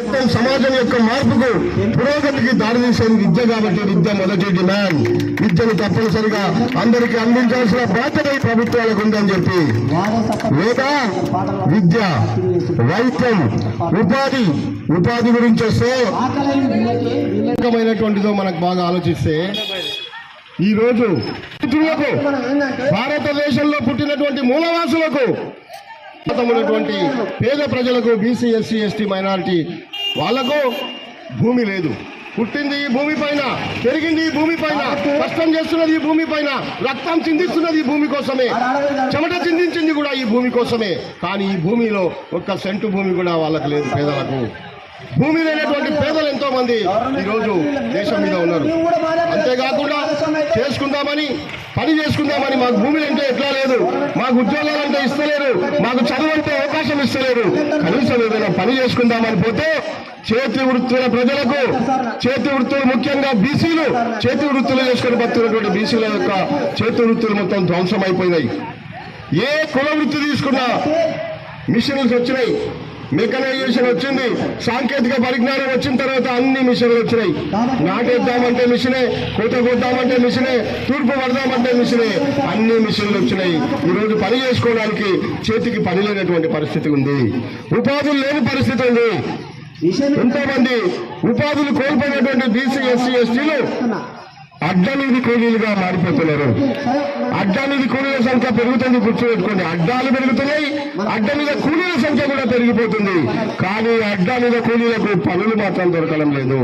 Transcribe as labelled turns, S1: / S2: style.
S1: సమాజం యొక్క మార్పుకు పురోగతికి దారితీసేది విద్య కాబట్టి విద్య మొదటి డిమాండ్. విద్యను తప్పనిసరిగా అందరికీ అందించాల్సిన బాధ్యత ఈ ప్రభుత్వాలకు ఉందని చెప్పి లేదా విద్య, వైద్యం, ఉపాధి గురించి వస్తే రకమైనటువంటిదో మనకు బాగా ఆలోచిస్తే ఈరోజు భారతదేశంలో పుట్టినటువంటి మూలవాసులకు ఉన్నటువంటి పేద ప్రజలకు, బీసీ, ఎస్సీ, ఎస్టీ, మైనారిటీ వాళ్లకు భూమి లేదు. పుట్టింది ఈ భూమి పైన, పెరిగింది ఈ భూమి పైన, కష్టం చేస్తున్నది ఈ భూమి పైన, రక్తం చిందిస్తున్నది ఈ భూమి కోసమే, చెమట చిందించింది కూడా ఈ భూమి కోసమే. కానీ ఈ భూమిలో ఒక్క సెంటు భూమి కూడా వాళ్ళకు లేదు. పేదలకు భూమి లేనటువంటి పేదలు ఎంతో మంది ఈరోజు దేశం మీద ఉన్నారు. అంతేకాకుండా పని చేసుకుందామని మాకు భూములు అంటే ఎట్లా లేదు, మాకు ఉద్యోగాలు అంటే ఇస్తలేరు, మాకు చదువు అంటే అవకాశం ఇస్తలేరు. కనీసం ఏదైనా పని చేసుకుందామని పోతే చేతి వృత్తుల ప్రజలకు, చేతి వృత్తులు ముఖ్యంగా బీసీలు చేతి వృత్తులు చేసుకుని బతున్నటువంటి బీసీల యొక్క చేతి వృత్తులు మొత్తం ధ్వంసం అయిపోయినాయి. ఏ కుల వృత్తి తీసుకున్నా మిషన్లు వచ్చినాయి, మెకనైజేషన్ వచ్చింది, సాంకేతిక పరిజ్ఞానం వచ్చిన తర్వాత అన్ని మిషన్లు వచ్చినాయి. నాటేద్దామంటే మిషనే, కోత కొద్దామంటే మిషనే, తూర్పు పడదామంటే మిషనే, అన్ని మిషన్లు వచ్చినాయి. ఈరోజు పని చేసుకోవడానికి చేతికి పని లేనటువంటి పరిస్థితి ఉంది, ఉపాధులు లేని పరిస్థితి ఉంది. ఎంతో మంది ఉపాధులు కోల్పోయినటువంటి బీసీ, ఎస్సీ, ఎస్టీలు అడ్డమీది కూలీలుగా మారిపోతున్నారు. అడ్డమీది కూలీల సంఖ్య పెరుగుతుంది, గుర్తుపెట్టుకోండి. అడ్డాలు పెరుగుతున్నాయి, అడ్డ మీద కూలీల సంఖ్య కూడా పెరిగిపోతుంది. కానీ అడ్డా మీద కూలీలకు పనులు మాత్రం దొరకడం లేదు.